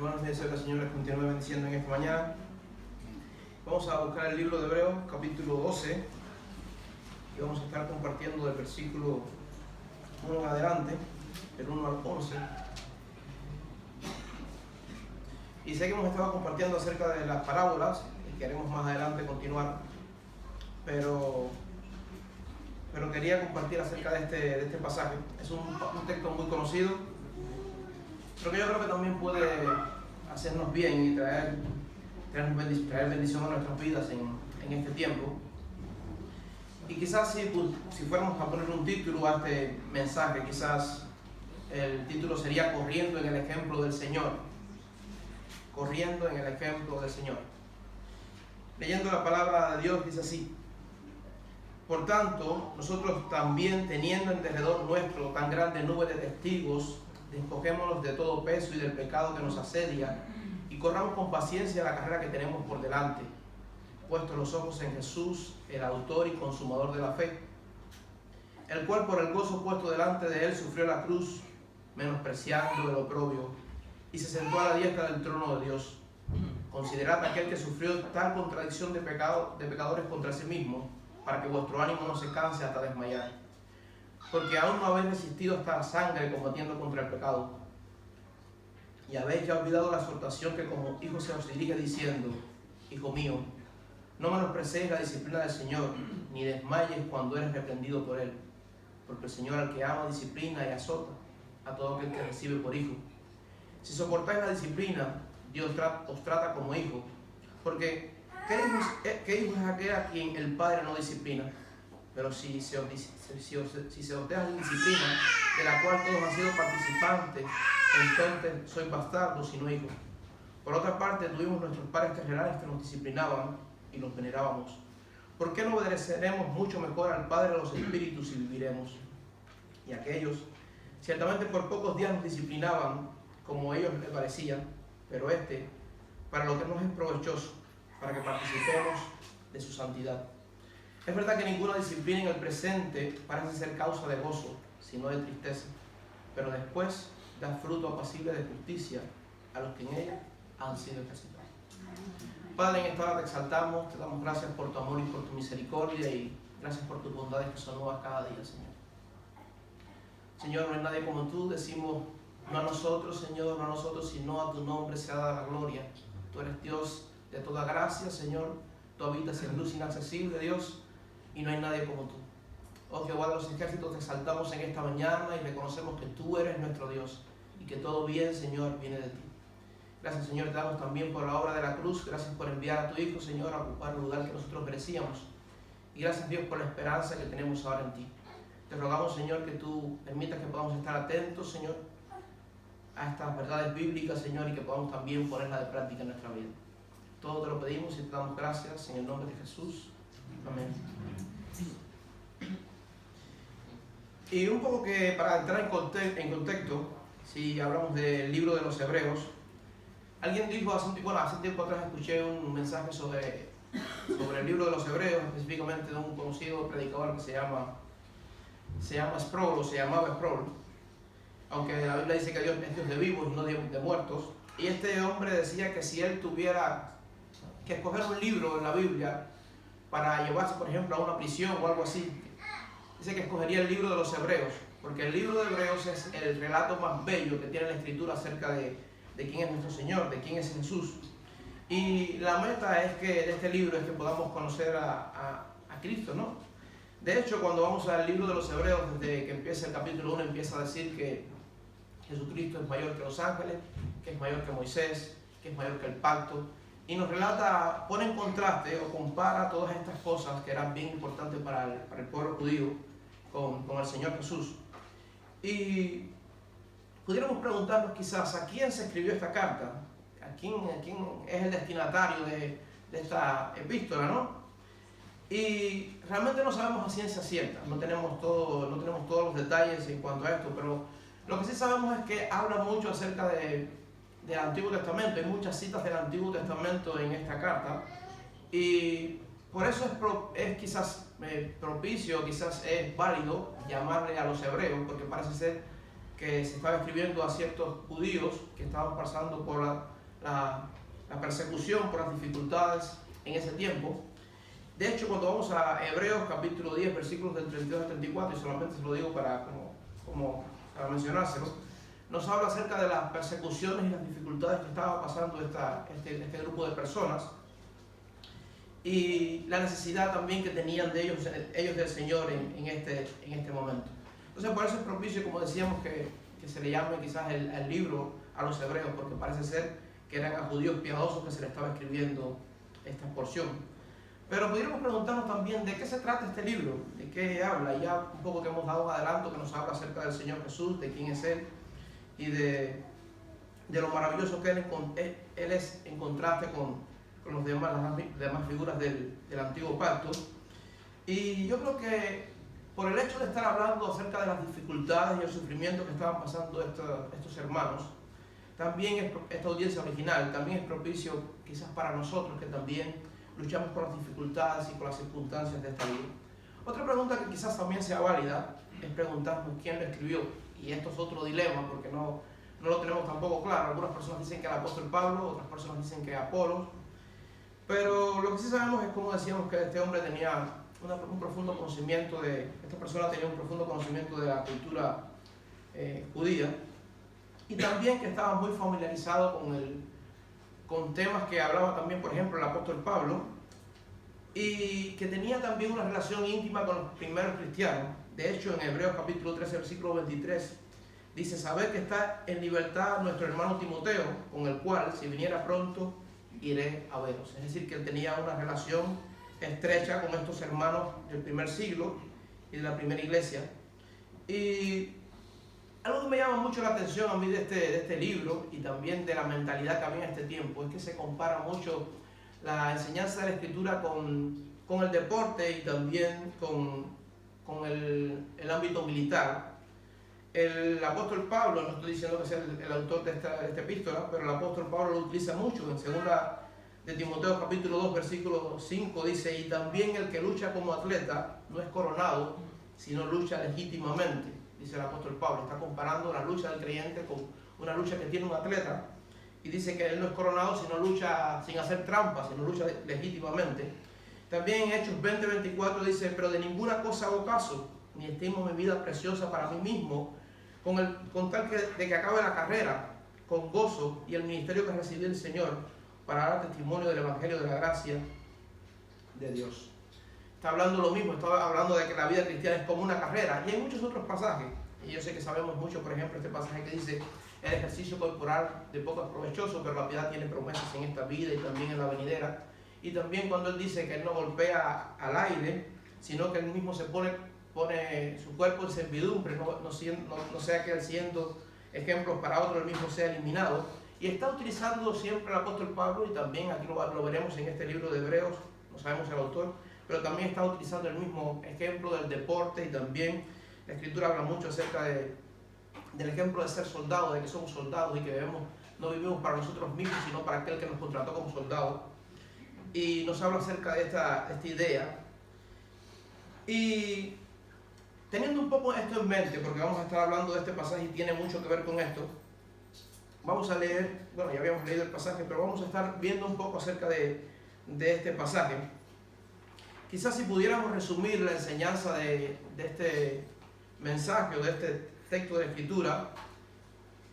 Hermanos, deseo que el Señor les continúe bendiciendo en esta mañana. Vamos a buscar el libro de Hebreos, capítulo 12, y vamos a estar compartiendo del versículo 1 en adelante, del 1 al 11. Y sé que hemos estado compartiendo acerca de las parábolas, y queremos más adelante continuar, pero quería compartir acerca de este pasaje. Es un texto muy conocido, pero que yo creo que también puede hacernos bien y traer bendición a nuestras vidas en este tiempo. Y quizás si fuéramos a poner un título a este mensaje, quizás el título sería Corriendo en el ejemplo del Señor. Corriendo en el ejemplo del Señor. Leyendo la palabra de Dios dice así: por tanto, nosotros también, teniendo en derredor nuestro tan grande nube de testigos, despojémonos de todo peso y del pecado que nos asedia, y corramos con paciencia la carrera que tenemos por delante, puestos los ojos en Jesús, el autor y consumador de la fe, el cual por el gozo puesto delante de él sufrió la cruz, menospreciando el oprobio, y se sentó a la diestra del trono de Dios. Considerad aquel que sufrió tal contradicción de pecadores contra sí mismo, para que vuestro ánimo no se canse hasta desmayar. Porque aún no habéis resistido hasta la sangre combatiendo contra el pecado. Y habéis ya olvidado la exhortación que como hijo se os dirige diciendo: Hijo mío, no menosprecéis la disciplina del Señor, ni desmayes cuando eres reprendido por él. Porque el Señor al que ama disciplina y azota a todo aquel que recibe por hijo. Si soportáis la disciplina, Dios os trata como hijo. Porque ¿qué hijo es aquel a quien el Padre no disciplina? Pero si se os deja la disciplina, de la cual todos han sido participantes, entonces sois bastardos y no hijos. Por otra parte, tuvimos nuestros padres terrenales que nos disciplinaban y los venerábamos. ¿Por qué no obedeceremos mucho mejor al Padre de los Espíritus y viviremos? Y aquellos, ciertamente por pocos días nos disciplinaban, como a ellos les parecía, pero para lo que nos es provechoso, para que participemos de su santidad. Es verdad que ninguna disciplina en el presente parece ser causa de gozo, sino de tristeza, pero después da fruto apacible de justicia a los que en ella han sido ejercitados. Padre, en esta hora te exaltamos, te damos gracias por tu amor y por tu misericordia, y gracias por tus bondades que son nuevas cada día, Señor. Señor, no hay nadie como tú, decimos no a nosotros, Señor, no a nosotros, sino a tu nombre sea dada la gloria. Tú eres Dios de toda gracia, Señor, tú habitas en luz inaccesible, Dios, y no hay nadie como tú. Oh Jehová de los ejércitos, te exaltamos en esta mañana y reconocemos que tú eres nuestro Dios y que todo bien, Señor, viene de ti. Gracias, Señor, te damos también por la obra de la cruz. Gracias por enviar a tu Hijo, Señor, a ocupar el lugar que nosotros merecíamos. Y gracias, Dios, por la esperanza que tenemos ahora en ti. Te rogamos, Señor, que tú permitas que podamos estar atentos, Señor, a estas verdades bíblicas, Señor, y que podamos también ponerlas de práctica en nuestra vida. Todo te lo pedimos y te damos gracias en el nombre de Jesús. Amén. Y un poco que para entrar en contexto, si hablamos del libro de los Hebreos, alguien dijo hace tiempo atrás, escuché un mensaje sobre el libro de los Hebreos, específicamente de un conocido predicador que se llamaba Sproul, aunque la Biblia dice que Dios es Dios de vivos y no de muertos. Y este hombre decía que si él tuviera que escoger un libro en la Biblia para llevarse, por ejemplo, a una prisión o algo así, dice que escogería el libro de los Hebreos, porque el libro de Hebreos es el relato más bello que tiene la Escritura acerca de quién es nuestro Señor, de quién es Jesús. Y la meta es que de este libro es que podamos conocer a Cristo, ¿no? De hecho, cuando vamos al libro de los Hebreos, desde que empieza el capítulo 1, empieza a decir que Jesucristo es mayor que los ángeles, que es mayor que Moisés, que es mayor que el pacto, y nos relata, pone en contraste o compara todas estas cosas que eran bien importantes para el pueblo judío con el Señor Jesús. Y pudiéramos preguntarnos quizás a quién se escribió esta carta, a quién es el destinatario de esta epístola, ¿no? Y realmente no sabemos a ciencia cierta, no tenemos todos los detalles en cuanto a esto, pero lo que sí sabemos es que habla mucho acerca del Antiguo Testamento. Hay muchas citas del Antiguo Testamento en esta carta, y por eso es quizás propicio, quizás es válido llamarle a los hebreos, porque parece ser que se estaba escribiendo a ciertos judíos que estaban pasando por la persecución, por las dificultades en ese tiempo. De hecho, cuando vamos a Hebreos capítulo 10, versículos del 32 al 34, y solamente se lo digo para mencionárselo, nos habla acerca de las persecuciones y las dificultades que estaba pasando este grupo de personas y la necesidad también que tenían de ellos del Señor en este momento. Entonces, por eso es propicio, como decíamos, que se le llame quizás el libro a los hebreos, porque parece ser que eran a judíos piadosos que se le estaba escribiendo esta porción. Pero pudiéramos preguntarnos también de qué se trata este libro, de qué habla. Ya un poco que hemos dado un adelanto que nos habla acerca del Señor Jesús, de quién es Él y de lo maravilloso que Él es en contraste con las demás figuras del Antiguo Pacto. Y yo creo que por el hecho de estar hablando acerca de las dificultades y el sufrimiento que estaban pasando estos hermanos, también esta audiencia original, también es propicio quizás para nosotros que también luchamos con las dificultades y con las circunstancias de esta vida. Otra pregunta que quizás también sea válida es preguntarnos quién lo escribió. Y esto es otro dilema porque no lo tenemos tampoco claro. Algunas personas dicen que el apóstol Pablo, otras personas dicen que Apolos. Pero lo que sí sabemos es, como decíamos, que este hombre tenía un profundo conocimiento esta persona tenía un profundo conocimiento de la cultura judía, y también que estaba muy familiarizado con temas que hablaba también, por ejemplo, el apóstol Pablo, y que tenía también una relación íntima con los primeros cristianos. De hecho, en Hebreos capítulo 13, versículo 23, dice: saber que está en libertad nuestro hermano Timoteo, con el cual, si viniera pronto, iré a veros. Es decir, que él tenía una relación estrecha con estos hermanos del primer siglo y de la primera iglesia. Y algo que me llama mucho la atención a mí de este libro, y también de la mentalidad que había en este tiempo, es que se compara mucho la enseñanza de la Escritura con el deporte y también con el ámbito militar. El apóstol Pablo, no estoy diciendo que sea el autor de esta epístola, pero el apóstol Pablo lo utiliza mucho. En 2 de Timoteo capítulo 2, versículo 5 dice: y también el que lucha como atleta no es coronado, sino lucha legítimamente. Dice el apóstol Pablo, está comparando la lucha del creyente con una lucha que tiene un atleta, y dice que él no es coronado, sino lucha sin hacer trampas, sino lucha legítimamente. También en Hechos 20:24 dice: pero de ninguna cosa hago caso, ni estimo mi vida preciosa para mí mismo, con tal de que acabe la carrera con gozo y el ministerio que recibí del Señor, para dar testimonio del Evangelio de la gracia de Dios. Está hablando lo mismo, está hablando de que la vida cristiana es como una carrera, y hay muchos otros pasajes, y yo sé que sabemos mucho, por ejemplo, este pasaje que dice: el ejercicio corporal de poco es provechoso, pero la piedad tiene promesas en esta vida y también en la venidera. Y también cuando él dice que él no golpea al aire, sino que él mismo se pone su cuerpo en servidumbre, no sea que él, siendo ejemplos para otros, él mismo sea eliminado. Y está utilizando siempre el apóstol Pablo, y también aquí lo veremos en este libro de Hebreos, no sabemos el autor, pero también está utilizando el mismo ejemplo del deporte, y también la Escritura habla mucho acerca del ejemplo de ser soldado, de que somos soldados y que no vivimos para nosotros mismos, sino para aquel que nos contrató como soldados. Y nos habla acerca de esta idea. Y teniendo un poco esto en mente, porque vamos a estar hablando de este pasaje y tiene mucho que ver con esto, vamos a leer, bueno, ya habíamos leído el pasaje, pero vamos a estar viendo un poco acerca de este pasaje. Quizás si pudiéramos resumir la enseñanza de este mensaje o de este texto de la Escritura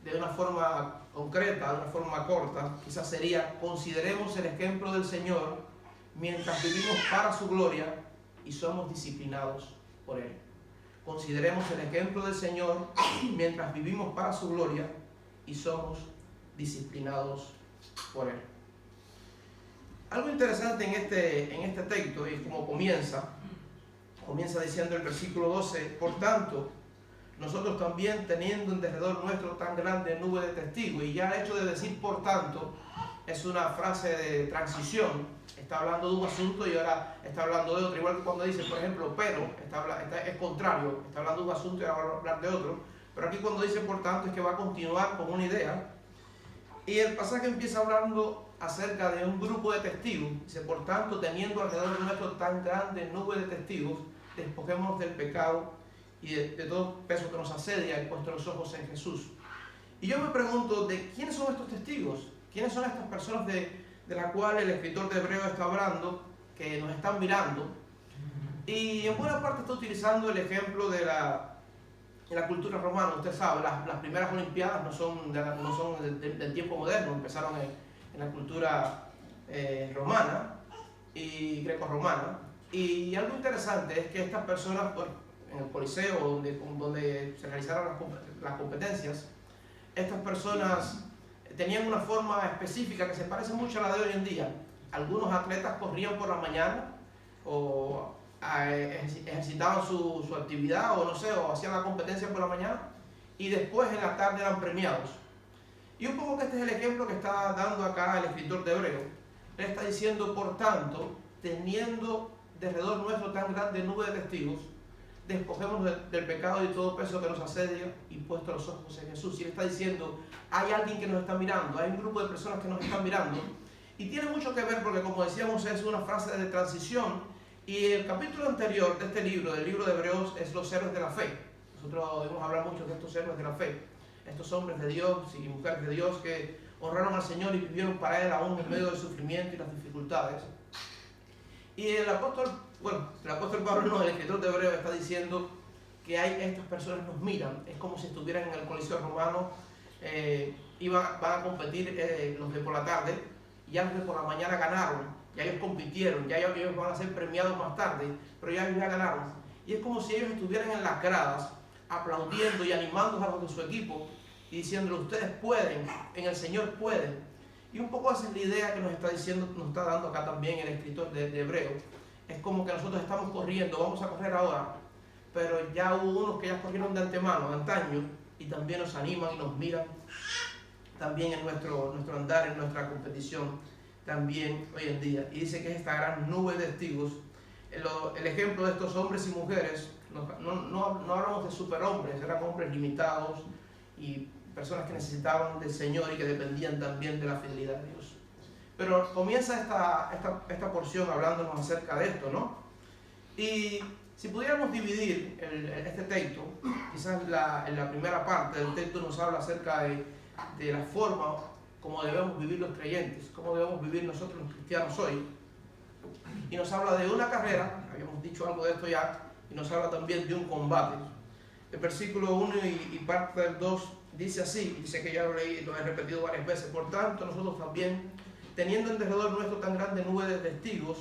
de una forma concreta, de una forma corta, quizás sería: consideremos el ejemplo del Señor mientras vivimos para su gloria y somos disciplinados por Él. Consideremos el ejemplo del Señor mientras vivimos para su gloria y somos disciplinados por Él. Algo interesante en este texto, y como comienza diciendo el versículo 12: por tanto, nosotros también, teniendo en derredor nuestro tan grande nube de testigos. Y ya el hecho de decir por tanto es una frase de transición. Está hablando de un asunto y ahora está hablando de otro. Igual que cuando dice, por ejemplo, pero, es contrario. Está hablando de un asunto y ahora va a hablar de otro. Pero aquí cuando dice por tanto es que va a continuar con una idea. Y el pasaje empieza hablando acerca de un grupo de testigos. Dice: por tanto, teniendo alrededor nuestro tan grande nube de testigos, despojémonos del pecado y de todo peso que nos asedia, y puesto los ojos en Jesús. Y yo me pregunto, ¿de quiénes son estos testigos? ¿Quiénes son estas personas de las cuales el escritor de Hebreos está hablando, que nos están mirando? Y en buena parte está utilizando el ejemplo de la cultura romana. Usted sabe, las primeras Olimpiadas no son del tiempo moderno, empezaron en la cultura romana y greco-romana. Y algo interesante es que estas personas, en el Coliseo, donde se realizaron las competencias, estas personas tenían una forma específica que se parece mucho a la de hoy en día. Algunos atletas corrían por la mañana o ejercitaban su actividad, o no sé, o hacían la competencia por la mañana, y después en la tarde eran premiados. Y un poco que este es el ejemplo que está dando acá el escritor de Hebreos. Él está diciendo, por tanto, teniendo de alrededor nuestro tan grande nube de testigos, despojémonos del pecado y todo peso que nos asedia, y puesto los ojos en Jesús. Y él está diciendo, hay alguien que nos está mirando, hay un grupo de personas que nos están mirando, y tiene mucho que ver porque, como decíamos, es una frase de transición. Y el capítulo anterior de este libro, del libro de Hebreos, es los héroes de la fe. Nosotros debemos hablar mucho de estos héroes de la fe, estos hombres de Dios y mujeres de Dios que honraron al Señor y vivieron para Él aún en medio del sufrimiento y las dificultades. Y el apóstol Pablo, no, el escritor de Hebreos, está diciendo que estas personas nos miran. Es como si estuvieran en el Coliseo romano, van a competir los de por la tarde, y ya los de por la mañana ganaron. Ya ellos compitieron, ya ellos van a ser premiados más tarde, pero ya ellos ya ganaron. Y es como si ellos estuvieran en las gradas, aplaudiendo y animando a los de su equipo, y diciéndole, ustedes pueden, en el Señor pueden. Y un poco esa es la idea que nos está diciendo, nos está dando acá también el escritor de Hebreos. Es como que nosotros estamos corriendo, vamos a correr ahora, pero ya hubo unos que ya corrieron de antemano, de antaño, y también nos animan y nos miran, también en nuestro andar, en nuestra competición, también hoy en día. Y dice que es esta gran nube de testigos. El ejemplo de estos hombres y mujeres, no hablamos de superhombres, eran hombres limitados y personas que necesitaban del Señor y que dependían también de la fidelidad de Dios. Pero comienza esta porción hablándonos acerca de esto, ¿no? Y si pudiéramos dividir este texto, quizás en la primera parte del texto nos habla acerca de la forma como debemos vivir los creyentes, cómo debemos vivir nosotros los cristianos hoy. Y nos habla de una carrera, habíamos dicho algo de esto ya, y nos habla también de un combate. El versículo 1 y parte del 2 dice así, dice que ya lo he repetido varias veces, por tanto nosotros también, teniendo en derredor nuestro tan grande nube de testigos,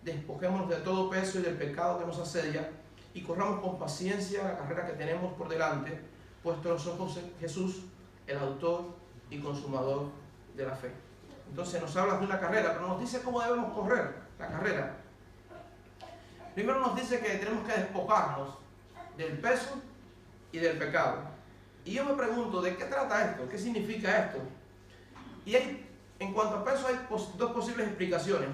despojémonos de todo peso y del pecado que nos asedia, y corramos con paciencia la carrera que tenemos por delante, puesto los ojos en Jesús, el autor y consumador de la fe. Entonces nos habla de una carrera, pero nos dice cómo debemos correr la carrera. Primero nos dice que tenemos que despojarnos del peso y del pecado. Y yo me pregunto, ¿de qué trata esto? ¿Qué significa esto? Y en cuanto a peso hay dos posibles explicaciones.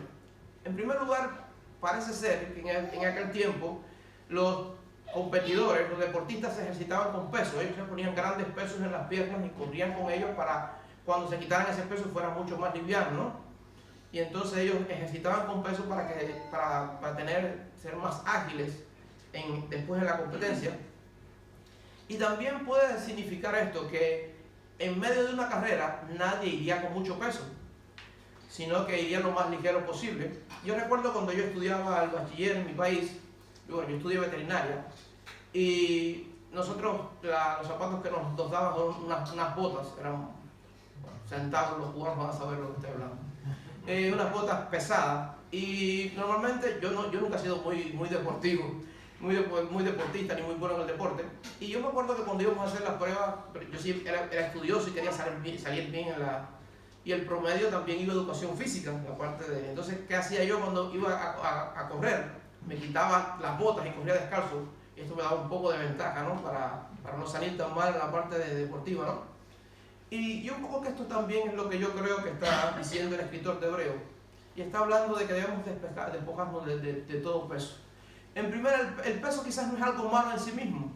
En primer lugar, parece ser que en aquel tiempo los competidores, los deportistas se ejercitaban con peso. Ellos se ponían grandes pesos en las piernas y corrían con ellos para cuando se quitaran ese peso fuera mucho más liviano, ¿no? Y entonces ellos ejercitaban con peso para ser más ágiles después de la competencia. Y también puede significar esto, que en medio de una carrera nadie iría con mucho peso, sino que iría lo más ligero posible. Yo recuerdo cuando yo estudiaba el bachiller en mi país, yo estudié veterinaria, y nosotros los zapatos que nos daban son unas botas, eran sentados los jugadores, van a saber lo que estoy hablando, unas botas pesadas, y normalmente yo nunca he sido muy deportivo, muy deportista ni muy bueno en el deporte, y yo me acuerdo que cuando íbamos a hacer las pruebas, yo sí era estudioso y quería salir bien y el promedio también iba a educación física, aparte de. Entonces, ¿qué hacía yo cuando iba a correr? Me quitaba las botas y corría descalzo, y esto me daba un poco de ventaja, ¿no? Para no salir tan mal en la parte deportiva, ¿no? Y un poco que esto también es lo que yo creo que está diciendo el escritor de Hebreos, y está hablando de que debemos despojarnos de todo peso. En primer, el peso quizás no es algo malo en sí mismo,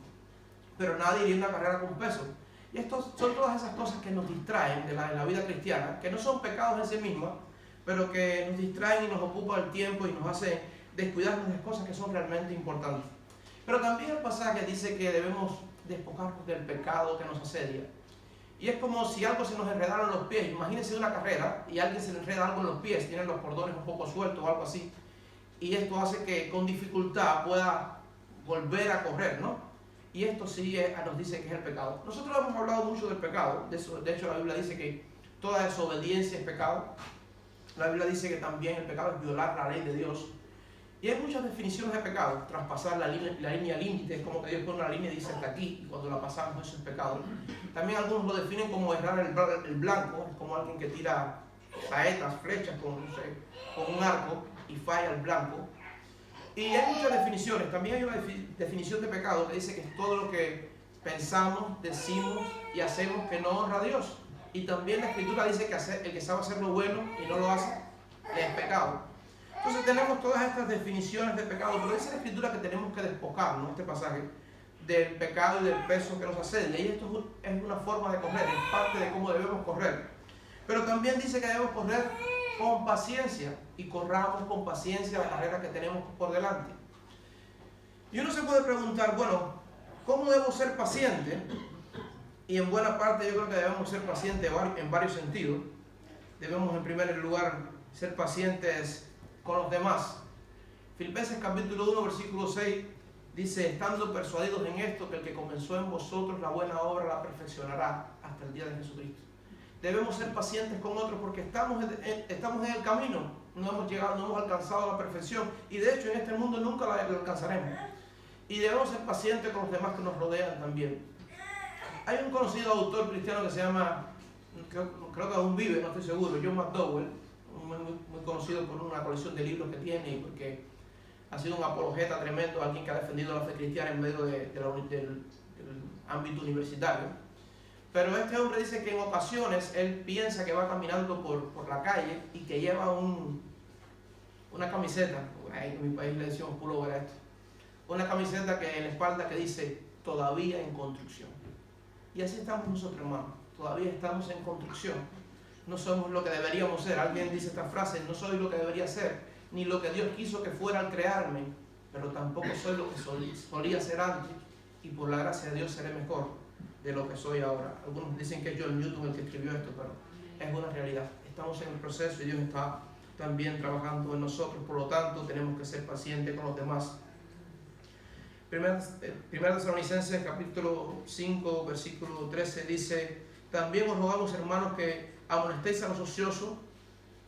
pero nadie iría a una carrera con peso. Y estos son todas esas cosas que nos distraen en la vida cristiana, que no son pecados en sí mismas, pero que nos distraen y nos ocupan el tiempo y nos hacen descuidarnos de cosas que son realmente importantes. Pero también el pasaje dice que debemos despojarnos del pecado que nos asedia. Y es como si algo se nos enredara en los pies. Imagínense una carrera y a alguien se le enreda algo en los pies, tienen los cordones un poco sueltos o algo así. Y esto hace que con dificultad pueda volver a correr, ¿no? Y esto sí nos dice que es el pecado. Nosotros hemos hablado mucho del pecado. De hecho, la Biblia dice que toda desobediencia es pecado. La Biblia dice que también el pecado es violar la ley de Dios. Y hay muchas definiciones de pecado. Traspasar la línea límite, es como que Dios pone una línea y dice hasta aquí, y cuando la pasamos eso es pecado. También algunos lo definen como errar el blanco, es como alguien que tira saetas, flechas con un arco y falla el blanco. Y hay muchas definiciones. También hay una definición de pecado que dice que es todo lo que pensamos, decimos y hacemos que no honra a Dios. Y también la Escritura dice que el que sabe hacer lo bueno y no lo hace, es pecado. Entonces tenemos todas estas definiciones de pecado, pero dice la Escritura que tenemos que despojarnos, este pasaje, del pecado y del peso que nos asedia. Y esto es una forma de correr, es parte de cómo debemos correr. Pero también dice que debemos correr con paciencia y corramos con paciencia la carrera que tenemos por delante. Y uno se puede preguntar, bueno, ¿cómo debo ser paciente? Y en buena parte yo creo que debemos ser pacientes en varios sentidos. Debemos en primer lugar ser pacientes con los demás. Filipenses capítulo 1 versículo 6 dice: estando persuadidos en esto, que el que comenzó en vosotros la buena obra la perfeccionará hasta el día de Jesucristo. Debemos ser pacientes con otros porque estamos en el camino, no hemos alcanzado la perfección y de hecho en este mundo nunca la alcanzaremos. Y debemos ser pacientes con los demás que nos rodean también. Hay un conocido autor cristiano que se llama, creo que aún vive, no estoy seguro, John McDowell, muy conocido por una colección de libros que tiene y porque ha sido un apologeta tremendo, alguien que ha defendido la fe cristiana en medio del ámbito universitario. Pero este hombre dice que en ocasiones él piensa que va caminando por la calle y que lleva una camiseta, en mi país le decimos pullover a esto, una camiseta que en la espalda que dice todavía en construcción. Y así estamos nosotros, hermanos, todavía estamos en construcción. No somos lo que deberíamos ser. Alguien dice esta frase: no soy lo que debería ser, ni lo que Dios quiso que fuera al crearme, pero tampoco soy lo que solía ser antes, y por la gracia de Dios seré mejor de lo que soy ahora. Algunos dicen que es John Newton el que escribió esto, pero es una realidad. Estamos en el proceso y Dios está también trabajando en nosotros, por lo tanto tenemos que ser pacientes con los demás. Primera Tesalonicenses capítulo 5 versículo 13 dice: también os rogamos, hermanos, que amonestéis a los ociosos,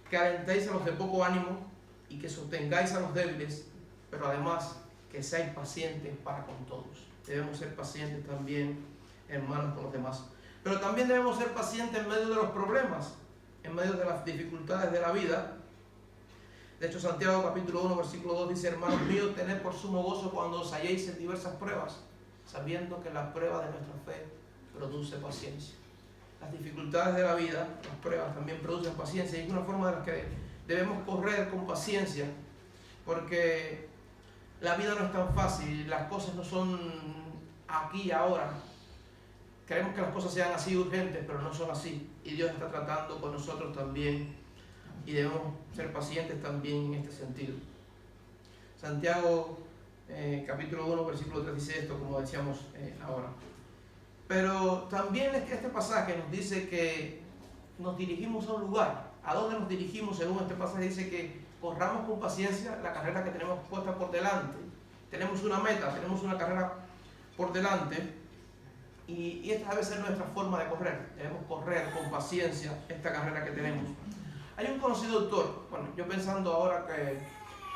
que alentéis a los de poco ánimo y que sostengáis a los débiles, pero además que seáis pacientes para con todos. Debemos ser pacientes también, hermanos, con los demás. Pero también debemos ser pacientes en medio de los problemas, en medio de las dificultades de la vida. De hecho, Santiago capítulo 1 versículo 2 dice: hermanos míos, tened por sumo gozo cuando os halléis en diversas pruebas, sabiendo que la prueba de nuestra fe produce paciencia. Las dificultades de la vida, las pruebas también producen paciencia, y es una forma de la que debemos correr con paciencia, porque la vida no es tan fácil, las cosas no son aquí y ahora. Queremos que las cosas sean así urgentes, pero no son así, y Dios está tratando con nosotros también, y debemos ser pacientes también en este sentido. Santiago capítulo 1 versículo 3 dice esto, como decíamos ahora. Pero también es que este pasaje nos dice que nos dirigimos a un lugar. ¿A dónde nos dirigimos? Según este pasaje dice que corramos con paciencia la carrera que tenemos puesta por delante. Tenemos una meta, tenemos una carrera por delante, y esta debe ser nuestra forma de correr. Debemos correr con paciencia esta carrera que tenemos. Hay un conocido autor, bueno, yo pensando ahora que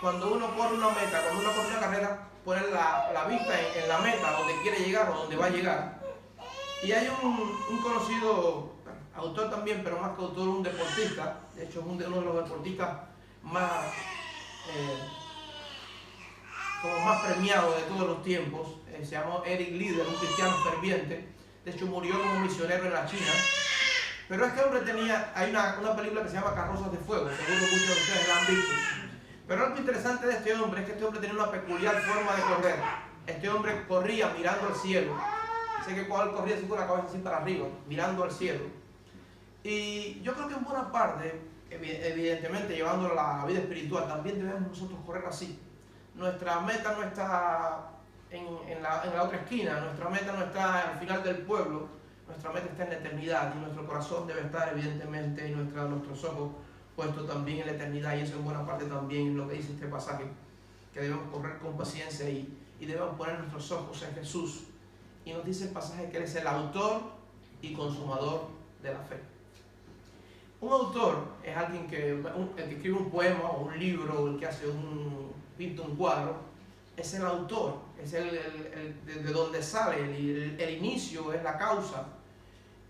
cuando uno corre una meta, cuando uno corre una carrera, poner la vista en la meta, donde quiere llegar o donde va a llegar. Y hay un conocido autor también, pero más que autor, un deportista. De hecho, es uno de los deportistas más premiados de todos los tiempos. Se llamó Eric Liddell, un cristiano ferviente. De hecho, murió como misionero en la China. Pero este hombre hay una película que se llama Carrozas de Fuego. Seguro muchos de ustedes la han visto. Pero algo interesante de este hombre es que este hombre tenía una peculiar forma de correr. Este hombre corría mirando al cielo. Sé que cuando él corría así con la cabeza así para arriba, mirando al cielo. Y yo creo que en buena parte, evidentemente llevándolo a la vida espiritual, también debemos nosotros correr así. Nuestra meta no está en la otra esquina. Nuestra meta no está al final del pueblo, nuestra meta está en la eternidad, y nuestro corazón debe estar evidentemente, y nuestros ojos puestos también en la eternidad, y eso en buena parte también es lo que dice este pasaje, que debemos correr con paciencia y debemos poner nuestros ojos en Jesús. Y nos dice el pasaje que Él es el autor y consumador de la fe. Un autor es alguien el que escribe un poema o un libro, o el que pinta un cuadro. Es el autor, es de donde sale, el inicio, es la causa.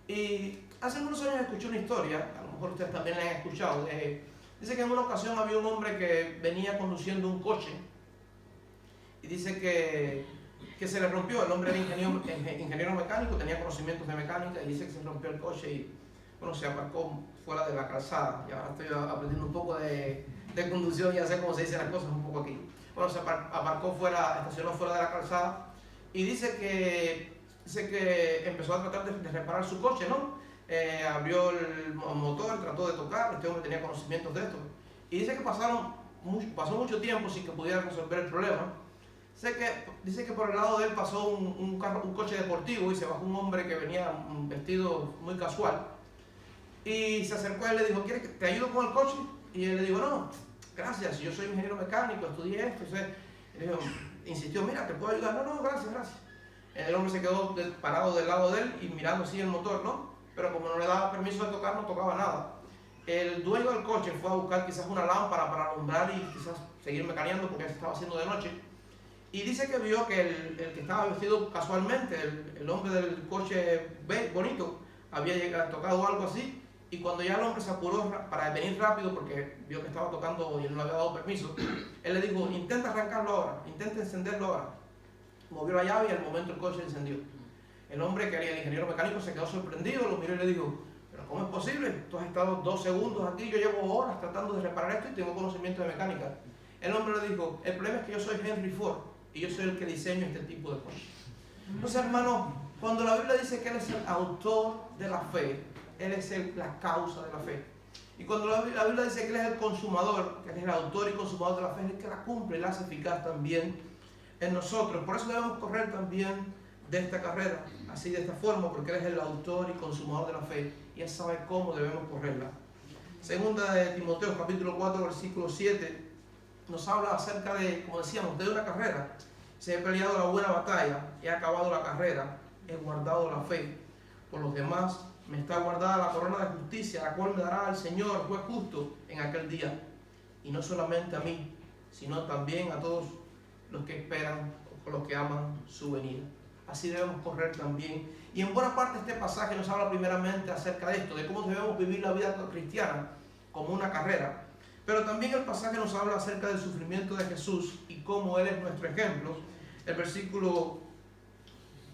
Y hace algunos años escuché una historia, a lo mejor ustedes también la han escuchado. Dice que en una ocasión había un hombre que venía conduciendo un coche, y dice que se le rompió. El hombre era ingeniero mecánico, tenía conocimientos de mecánica, y dice que se rompió el coche y bueno, se aparcó fuera de la calzada. Y ahora estoy aprendiendo un poco de conducción, ya sé cómo se dicen las cosas un poco aquí. Bueno, se aparcó estacionó fuera de la calzada, y dice que empezó a tratar de reparar su coche, ¿no? Abrió el motor, trató de tocar. Este hombre tenía conocimientos de esto, y dice que pasó mucho tiempo sin que pudiera resolver el problema. Dice que por el lado de él pasó un coche deportivo, y se bajó un hombre que venía vestido muy casual, y se acercó a él y le dijo: ¿quieres que te ayude con el coche? Y él le dijo: no, gracias, yo soy ingeniero mecánico, estudié esto. Insistió: mira, ¿te puedo ayudar? No, gracias. El hombre se quedó parado del lado de él y mirando así el motor, ¿no? Pero como no le daba permiso de tocar, no tocaba nada. El dueño del coche fue a buscar quizás una lámpara para alumbrar y quizás seguir mecaneando, porque ya se estaba haciendo de noche. Y dice que vio que el que estaba vestido casualmente, el hombre del coche bonito, había tocado algo así. Y cuando ya el hombre se apuró para venir rápido, porque vio que estaba tocando y él no le había dado permiso, él le dijo: intenta arrancarlo ahora, intenta encenderlo ahora. Movió la llave y al momento el coche encendió. El hombre, que era el ingeniero mecánico, se quedó sorprendido, lo miró y le dijo: ¿pero cómo es posible? Tú has estado 2 segundos aquí, yo llevo horas tratando de reparar esto y tengo conocimiento de mecánica. El hombre le dijo: el problema es que yo soy Henry Ford y yo soy el que diseño este tipo de cosas. Entonces, hermano, cuando la Biblia dice que Él es el autor de la fe, Él es la causa de la fe. Y cuando la Biblia dice que Él es el consumador, que Él es el autor y consumador de la fe, es el que la cumple y la hace eficaz también en nosotros. Por eso debemos correr también de esta carrera, así, de esta forma, porque Él es el autor y consumador de la fe, y Él sabe cómo debemos correrla. Segunda de Timoteo, capítulo 4, versículo 7, nos habla acerca de, como decíamos, de una carrera. Se he peleado la buena batalla, he acabado la carrera, he guardado la fe. Por los demás me está guardada la corona de justicia, la cual me dará el Señor, juez justo, en aquel día. Y no solamente a mí, sino también a todos los que esperan o los que aman su venida. Así debemos correr también. Y en buena parte este pasaje nos habla primeramente acerca de esto, de cómo debemos vivir la vida cristiana como una carrera. Pero también el pasaje nos habla acerca del sufrimiento de Jesús y cómo Él es nuestro ejemplo.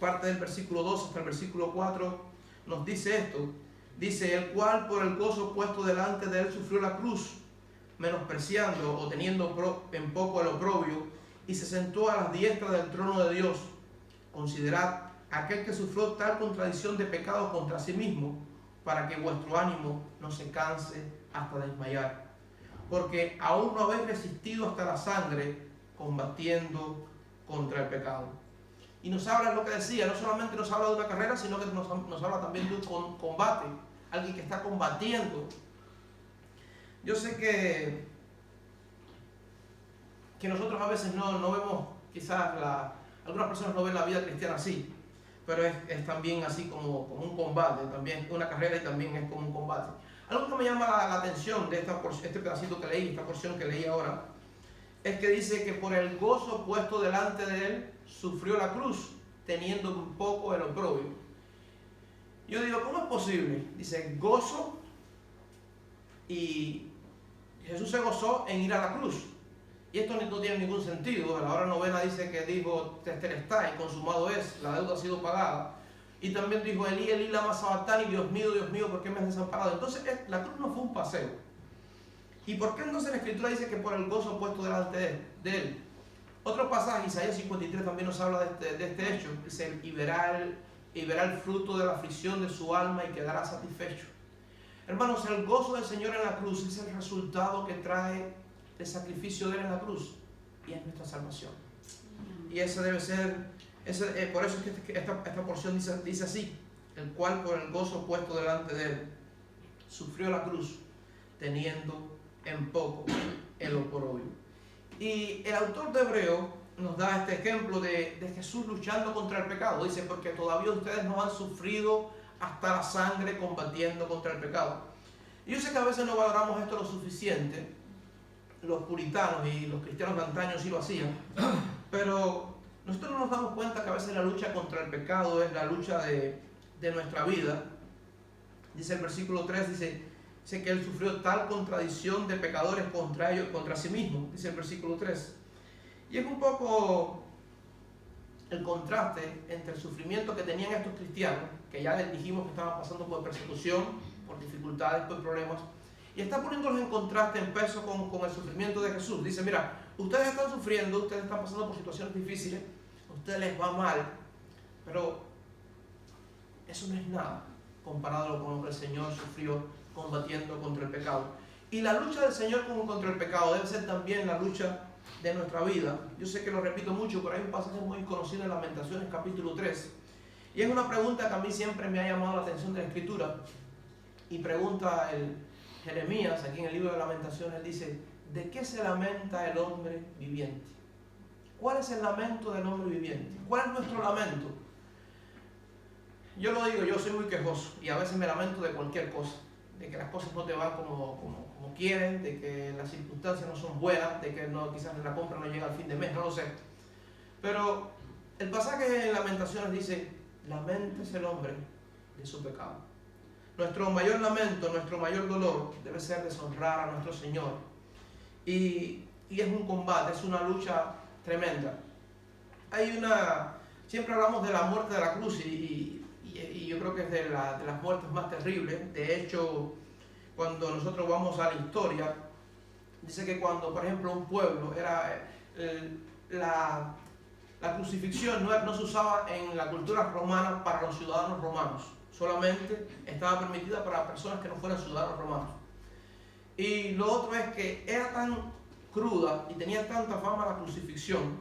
Parte del versículo 2 hasta el versículo 4 nos dice esto. Dice: el cual por el gozo puesto delante de Él sufrió la cruz, menospreciando o teniendo en poco el oprobio, y se sentó a la diestra del trono de Dios. Considerad aquel que sufrió tal contradicción de pecado contra sí mismo, para que vuestro ánimo no se canse hasta desmayar. Porque aún no habéis resistido hasta la sangre, combatiendo contra el pecado. Y nos habla, lo que decía, no solamente nos habla de una carrera, sino que nos habla también de un combate, alguien que está combatiendo. Yo sé que nosotros a veces no vemos, quizás algunas personas no ven la vida cristiana así, pero es también así como un combate, también una carrera, y también es como un combate. Algo que me llama la atención de este pedacito que leí, esta porción que leí ahora, es que dice que por el gozo puesto delante de Él sufrió la cruz, teniendo un poco el oprobio. Yo digo, ¿cómo es posible? Dice gozo, y Jesús se gozó en ir a la cruz. Y esto no tiene ningún sentido. A la hora novena dice que dijo: tetelestai, consumado es, la deuda ha sido pagada. Y también dijo: Elí, Elí, lama sabactani, Dios mío, ¿por qué me has desamparado? Entonces la cruz no fue un paseo. ¿Y por qué entonces la Escritura dice que por el gozo puesto delante de Él? Otro pasaje, Isaías 53, también nos habla de este hecho. Dice: y verá el fruto de la aflicción de su alma y quedará satisfecho. Hermanos, el gozo del Señor en la cruz es el resultado que trae el sacrificio de Él en la cruz, y es nuestra salvación. y ese debe ser, por eso es que esta porción dice así: el cual por el gozo puesto delante de él sufrió la cruz, teniendo en poco el oprobio. Y el autor de Hebreo nos da este ejemplo de Jesús luchando contra el pecado. Dice, porque todavía ustedes no han sufrido hasta la sangre combatiendo contra el pecado. Y yo sé que a veces no valoramos esto lo suficiente. Los puritanos y los cristianos de antaño sí lo hacían, pero nosotros no nos damos cuenta que a veces la lucha contra el pecado es la lucha de nuestra vida. Dice el versículo 3, dice que él sufrió tal contradicción de pecadores contra ellos, contra sí mismo, dice el versículo 3. Y es un poco el contraste entre el sufrimiento que tenían estos cristianos, que ya les dijimos que estaban pasando por persecución, por dificultades, por problemas, y está poniéndolos en contraste, en peso con el sufrimiento de Jesús. Dice, mira, ustedes están sufriendo, ustedes están pasando por situaciones difíciles, a ustedes les va mal, pero eso no es nada comparado con lo que el Señor sufrió combatiendo contra el pecado. Y la lucha del Señor contra el pecado debe ser también la lucha de nuestra vida. Yo sé que lo repito mucho, pero hay un pasaje muy conocido en Lamentaciones capítulo 3, y es una pregunta que a mí siempre me ha llamado la atención de la Escritura. Y pregunta el Jeremías, aquí en el libro de Lamentaciones, dice, ¿de qué se lamenta el hombre viviente? ¿Cuál es el lamento del hombre viviente? ¿Cuál es nuestro lamento? Yo lo digo, yo soy muy quejoso y a veces me lamento de cualquier cosa, de que las cosas no te van como quieren, de que las circunstancias no son buenas, de que quizás la compra no llega al fin de mes, no lo sé. Pero el pasaje en Lamentaciones dice, laméntese el hombre de su pecado. Nuestro mayor lamento, nuestro mayor dolor debe ser deshonrar a nuestro Señor. Y es un combate, es una lucha tremenda. Siempre hablamos de la muerte de la cruz y yo creo que es de las muertes más terribles. De hecho, cuando nosotros vamos a la historia, dice que cuando, por ejemplo, un pueblo la crucifixión no se usaba en la cultura romana para los ciudadanos romanos, solamente estaba permitida para personas que no fueran ciudadanos romanos. Y lo otro es que era tan cruda y tenía tanta fama la crucifixión,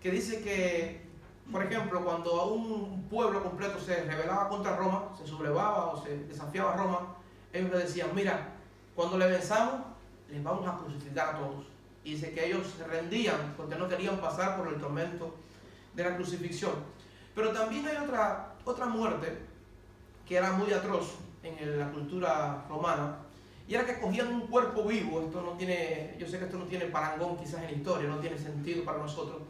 que dice que, por ejemplo, cuando a un pueblo completo se rebelaba contra Roma, se sublevaba o se desafiaba a Roma, ellos le decían, mira, cuando le venzamos, les vamos a crucificar a todos. Y dice que ellos se rendían porque no querían pasar por el tormento de la crucifixión. Pero también hay otra muerte que era muy atroz en la cultura romana, y era que cogían un cuerpo vivo. Yo sé que esto no tiene parangón quizás en la historia, no tiene sentido para nosotros.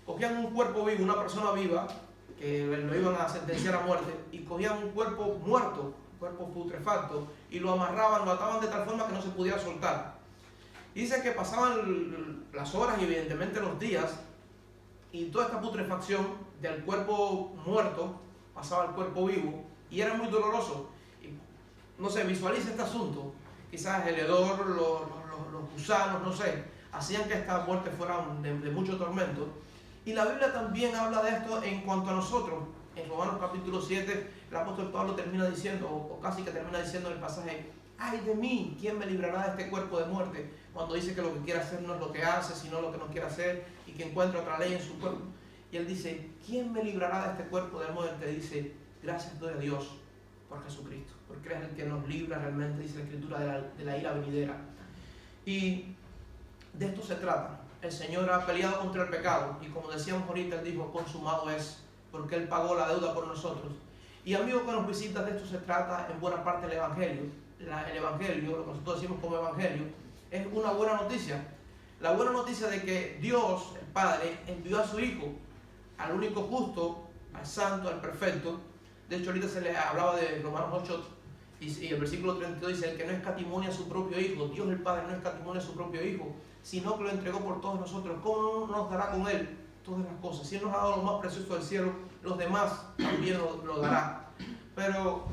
Cogían un cuerpo vivo, una persona viva, que lo iban a sentenciar a muerte, y cogían un cuerpo muerto, un cuerpo putrefacto, y lo amarraban, lo ataban de tal forma que no se pudiera soltar. Y dice que pasaban las horas y evidentemente los días, y toda esta putrefacción del cuerpo muerto pasaba al cuerpo vivo, y era muy doloroso. Y, no sé, visualiza este asunto. Quizás el hedor, los gusanos, no sé, hacían que estas muertes fueran de mucho tormento. Y la Biblia también habla de esto en cuanto a nosotros. En Romanos capítulo 7, el apóstol Pablo termina diciendo, o casi que termina diciendo en el pasaje, ¡ay de mí! ¿Quién me librará de este cuerpo de muerte? Cuando dice que lo que quiere hacer no es lo que hace, sino lo que no quiere hacer, y que encuentra otra ley en su cuerpo. Y él dice, ¿quién me librará de este cuerpo de muerte? Dice, gracias doy a Dios por Jesucristo, porque es el que nos libra realmente, dice la Escritura, de la ira venidera. Y de esto se trata. El Señor ha peleado contra el pecado, y como decíamos ahorita, Él dijo, consumado es, porque Él pagó la deuda por nosotros. Y amigo que nos visita, de esto se trata en buena parte el Evangelio. El Evangelio, lo que nosotros decimos como Evangelio, es una buena noticia. La buena noticia de que Dios, el Padre, envió a su Hijo, al único justo, al santo, al perfecto. De hecho, ahorita se le hablaba de Romanos 8, y el versículo 32 dice, el que no escatimonia a su propio Hijo, Dios el Padre no escatimonia a su propio Hijo, sino que lo entregó por todos nosotros. ¿Cómo no nos dará con Él todas las cosas? Si Él nos ha dado lo más precioso del cielo, los demás también lo dará. Pero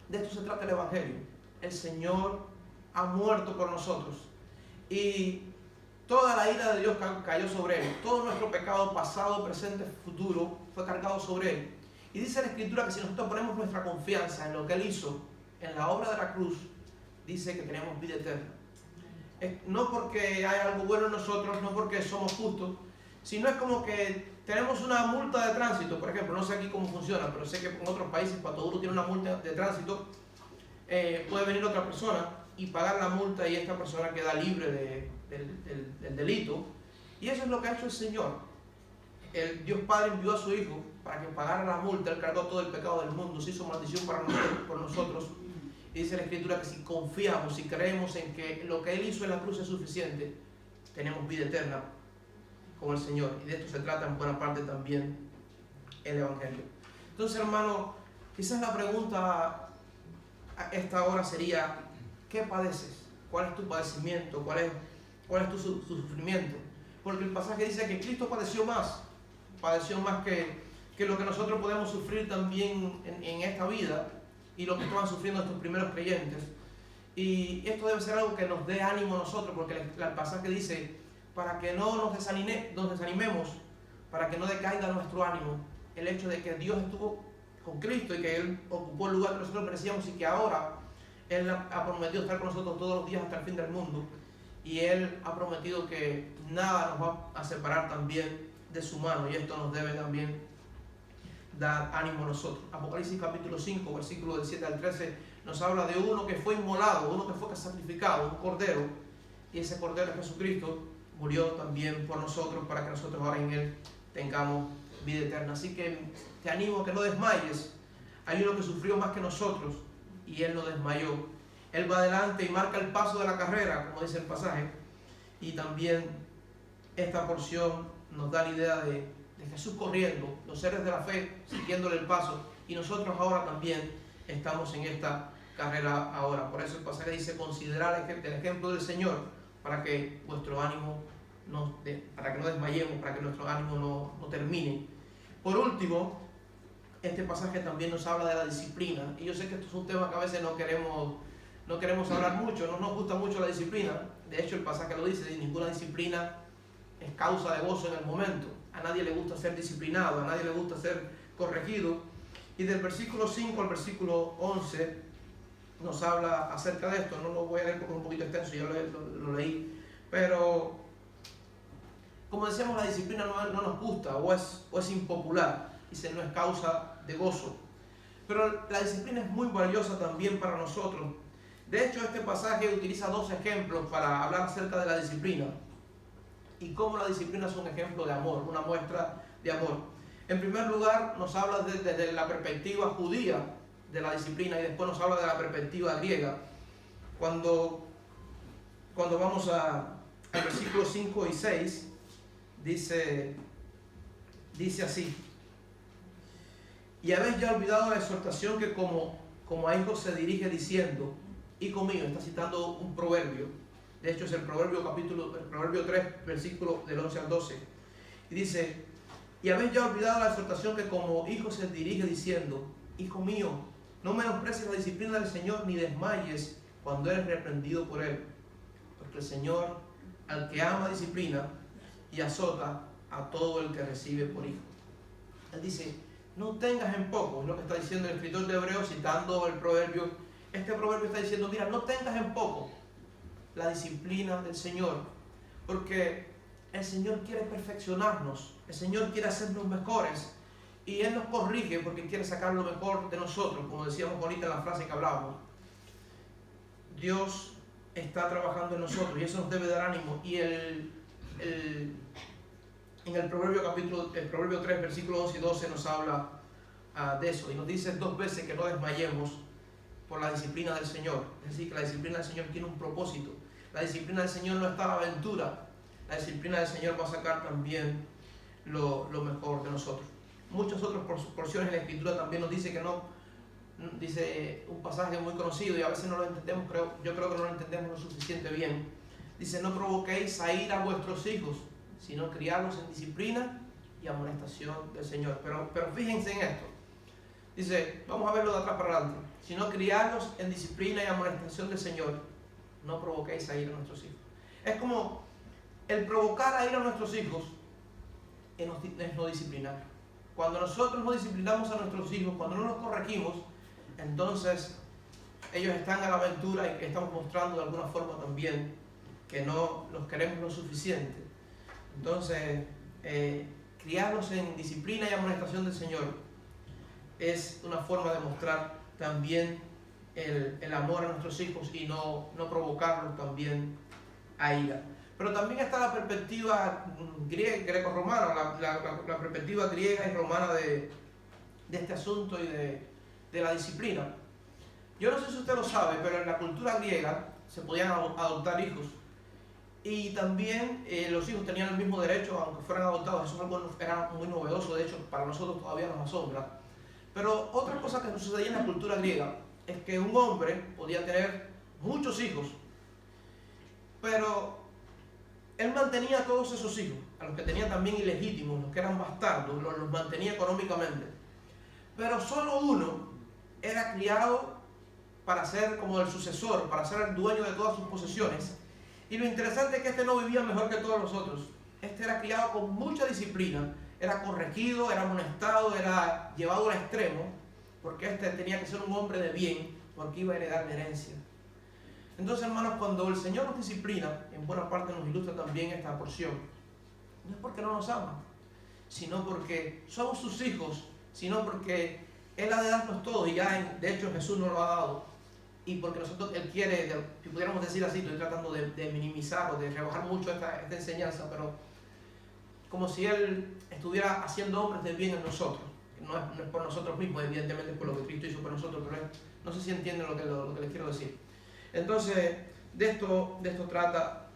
de esto se trata el Evangelio. El Señor ha muerto por nosotros, y toda la ira de Dios cayó sobre Él. Todo nuestro pecado pasado, presente, futuro fue cargado sobre Él. Y dice la Escritura que si nosotros ponemos nuestra confianza en lo que Él hizo, en la obra de la cruz, dice que tenemos vida eterna. No porque hay algo bueno en nosotros, no porque somos justos, Si no es como que tenemos una multa de tránsito, por ejemplo, no sé aquí cómo funciona, pero sé que en otros países cuando uno tiene una multa de tránsito, puede venir otra persona y pagar la multa y esta persona queda libre del delito. Y eso es lo que ha hecho el Señor. El Dios Padre envió a su Hijo para que pagara la multa. Él cargó todo el pecado del mundo, se hizo maldición para nosotros, por nosotros. Y dice la Escritura que si confiamos, si creemos en que lo que Él hizo en la cruz es suficiente, tenemos vida eterna con el Señor. Y de esto se trata en buena parte también el Evangelio. Entonces, hermano, quizás la pregunta a esta hora sería: ¿qué padeces? ¿Cuál es tu padecimiento? ¿Cuál es tu sufrimiento? Porque el pasaje dice que Cristo padeció más que lo que nosotros podemos sufrir también en esta vida y lo que estaban sufriendo estos primeros creyentes. Y esto debe ser algo que nos dé ánimo a nosotros, porque el pasaje dice: para que no nos desanimemos, para que no decaiga nuestro ánimo, el hecho de que Dios estuvo con Cristo y que Él ocupó el lugar que nosotros merecíamos y que ahora Él ha prometido estar con nosotros todos los días hasta el fin del mundo, y Él ha prometido que nada nos va a separar también de su mano, y esto nos debe también dar ánimo a nosotros. Apocalipsis capítulo 5, versículo del 7 al 13, nos habla de uno que fue inmolado, uno que fue sacrificado, un cordero, y ese cordero, Jesucristo, murió también por nosotros para que nosotros ahora en Él tengamos vida eterna. Así que te animo a que no desmayes. Hay uno que sufrió más que nosotros y Él no desmayó. Él va adelante y marca el paso de la carrera, como dice el pasaje. Y también esta porción nos da la idea de Jesús corriendo, los seres de la fe siguiéndole el paso, y nosotros ahora también estamos en esta carrera ahora. Por eso el pasaje dice: considerad el ejemplo del Señor, para que vuestro ánimo para que no desmayemos, para que nuestro ánimo no termine. Por último, este pasaje también nos habla de la disciplina, y yo sé que esto es un tema que a veces no queremos hablar mucho, no nos gusta mucho la disciplina. De hecho, el pasaje lo dice: ninguna disciplina es causa de gozo en el momento. A nadie le gusta ser disciplinado, a nadie le gusta ser corregido. Y del versículo 5 al versículo 11 nos habla acerca de esto. No lo voy a leer porque es un poquito extenso, ya lo leí, pero como decíamos, la disciplina no nos gusta o es impopular, y no es causa de gozo. Pero la disciplina es muy valiosa también para nosotros. De hecho, este pasaje utiliza dos ejemplos para hablar acerca de la disciplina y cómo la disciplina es un ejemplo de amor, una muestra de amor. En primer lugar, nos habla desde la perspectiva judía de la disciplina, y después nos habla de la perspectiva griega. Cuando vamos al versículo 5 y 6, dice así: y habéis ya olvidado la exhortación que como a hijos se dirige diciendo, hijo mío. Está citando un proverbio. De hecho es el proverbio 3, versículo del 11 al 12. Y dice: y habéis ya olvidado la exhortación que como hijos se dirige diciendo, hijo mío, no menosprecies la disciplina del Señor, ni desmayes cuando eres reprendido por Él. Porque el Señor, al que ama, disciplina y azota a todo el que recibe por hijo. Él dice: no tengas en poco, es lo que está diciendo el escritor de Hebreos citando el proverbio. Este proverbio está diciendo: mira, no tengas en poco la disciplina del Señor, porque el Señor quiere perfeccionarnos, el Señor quiere hacernos mejores, y Él nos corrige porque quiere sacar lo mejor de nosotros, como decíamos ahorita en la frase que hablábamos. Dios está trabajando en nosotros y eso nos debe dar ánimo. Y en el proverbio 3, versículos 11 y 12 nos habla de eso, y nos dice dos veces que no desmayemos por la disciplina del Señor. Es decir, que la disciplina del Señor tiene un propósito. La disciplina del Señor no está a la aventura. La disciplina del Señor va a sacar también lo mejor de nosotros. Muchas otras porciones en la Escritura también nos dice que no. Dice un pasaje muy conocido y a veces no lo entendemos, yo creo que no lo entendemos lo suficiente bien. Dice: no provoquéis a ira a vuestros hijos, sino criarlos en disciplina y amonestación del Señor. Pero fíjense en esto. Dice, vamos a verlo de atrás para adelante: sino criarlos en disciplina y amonestación del Señor, no provoquéis a ira a nuestros hijos. Es como el provocar a ira a nuestros hijos es no disciplinar. Cuando nosotros no disciplinamos a nuestros hijos, cuando no los corregimos, entonces ellos están a la aventura y estamos mostrando de alguna forma también que no los queremos lo suficiente. Entonces criarlos en disciplina y amonestación del Señor es una forma de mostrar también el amor a nuestros hijos y no provocarlos también a ira. Pero también está la perspectiva greco-romana, la perspectiva griega y romana de este asunto y de la disciplina. Yo no sé si usted lo sabe, pero en la cultura griega se podían adoptar hijos. Y también los hijos tenían el mismo derecho, aunque fueran adoptados. Eso es algo era muy novedoso, de hecho, para nosotros todavía nos asombra. Pero otra cosa que sucedía en la cultura griega es que un hombre podía tener muchos hijos, pero él mantenía a todos esos hijos, a los que tenía también ilegítimos, los que eran bastardos, los mantenía económicamente. Pero solo uno era criado para ser como el sucesor, para ser el dueño de todas sus posesiones. Y lo interesante es que este no vivía mejor que todos los otros. Este era criado con mucha disciplina, era corregido, era amonestado, era llevado al extremo, porque este tenía que ser un hombre de bien, porque iba a heredar la herencia. Entonces, hermanos, cuando el Señor nos disciplina, en buena parte nos ilustra también esta porción, no es porque no nos ama, sino porque somos sus hijos, sino porque Él ha de darnos todo, y ya de hecho Jesús nos lo ha dado. Y porque Él quiere, si pudiéramos decir así, estoy tratando de minimizar o de rebajar mucho esta enseñanza, pero como si Él estuviera haciendo hombres de bien en nosotros. No es por nosotros mismos, evidentemente es por lo que Cristo hizo por nosotros, pero no sé si entienden lo que les quiero decir. Entonces, de esto trata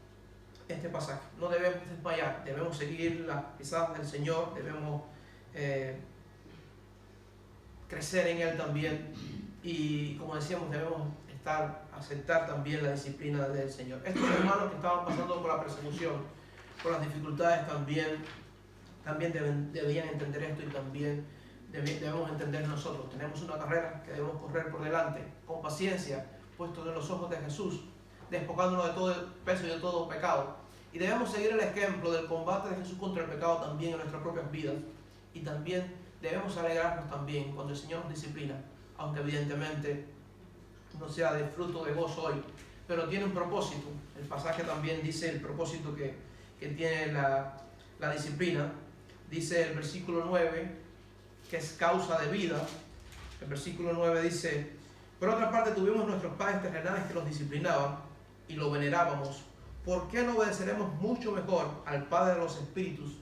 este pasaje. No debemos desmayar, debemos seguir las pisadas del Señor, debemos crecer en Él también. Y como decíamos, debemos aceptar también la disciplina del Señor. Estos hermanos que estaban pasando por la persecución, por las dificultades, también debían entender esto, y también debemos entender nosotros. Tenemos una carrera que debemos correr por delante, con paciencia, puestos en los ojos de Jesús, despojándonos de todo el peso y de todo pecado. Y debemos seguir el ejemplo del combate de Jesús contra el pecado también en nuestras propias vidas. Y también debemos alegrarnos también cuando el Señor nos disciplina, aunque evidentemente no sea de fruto de gozo hoy, pero tiene un propósito. El pasaje también dice el propósito que tiene la disciplina. Dice el versículo 9 que es causa de vida. El versículo 9 dice: por otra parte tuvimos nuestros padres terrenales que los disciplinaban y lo venerábamos. ¿Por qué no obedeceremos mucho mejor al Padre de los Espíritus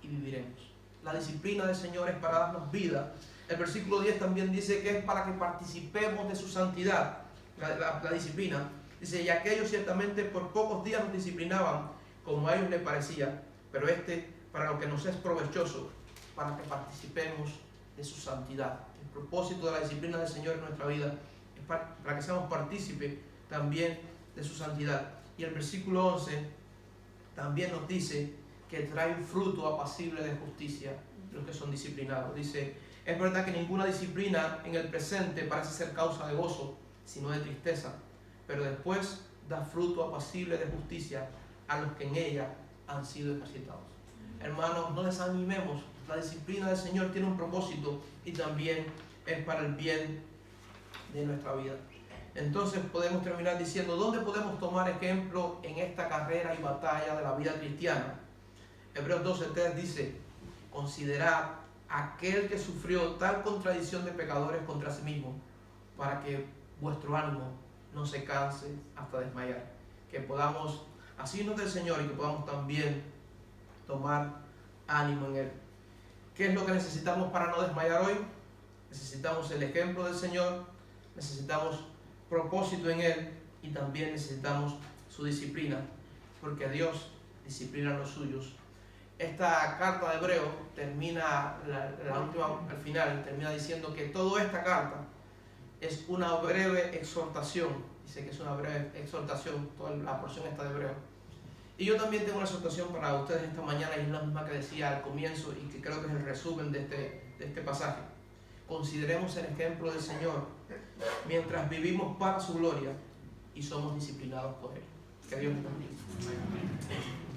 y viviremos? La disciplina del Señor es para darnos vida. El versículo 10 también dice que es para que participemos de su santidad. La disciplina dice: y aquellos ciertamente por pocos días nos disciplinaban como a ellos les parecía, pero para lo que nos es provechoso, para que participemos de su santidad. El propósito de la disciplina del Señor en nuestra vida es para que seamos partícipes también de su santidad. Y el versículo 11 también nos dice que traen fruto apacible de justicia los que son disciplinados. Dice: es verdad que ninguna disciplina en el presente parece ser causa de gozo, sino de tristeza, pero después da fruto apacible de justicia a los que en ella han sido ejercitados. Hermanos, no desanimemos. La disciplina del Señor tiene un propósito y también es para el bien de nuestra vida. Entonces podemos terminar diciendo: ¿dónde podemos tomar ejemplo en esta carrera y batalla de la vida cristiana? Hebreos 12:3 dice: considerad aquel que sufrió tal contradicción de pecadores contra sí mismo, para que vuestro ánimo no se canse hasta desmayar. Que podamos asirnos del Señor y que podamos también tomar ánimo en Él. ¿Qué es lo que necesitamos para no desmayar hoy? Necesitamos el ejemplo del Señor, necesitamos propósito en Él y también necesitamos su disciplina, porque Dios disciplina a los suyos. Esta carta de Hebreos termina, la última, al final, termina diciendo que toda esta carta es una breve exhortación. Dice que es una breve exhortación, toda la porción esta de Hebreos. Y yo también tengo una exhortación para ustedes esta mañana, y es la misma que decía al comienzo y que creo que es el resumen de este pasaje. Consideremos el ejemplo del Señor mientras vivimos para su gloria y somos disciplinados por Él. Que Dios nos bendiga.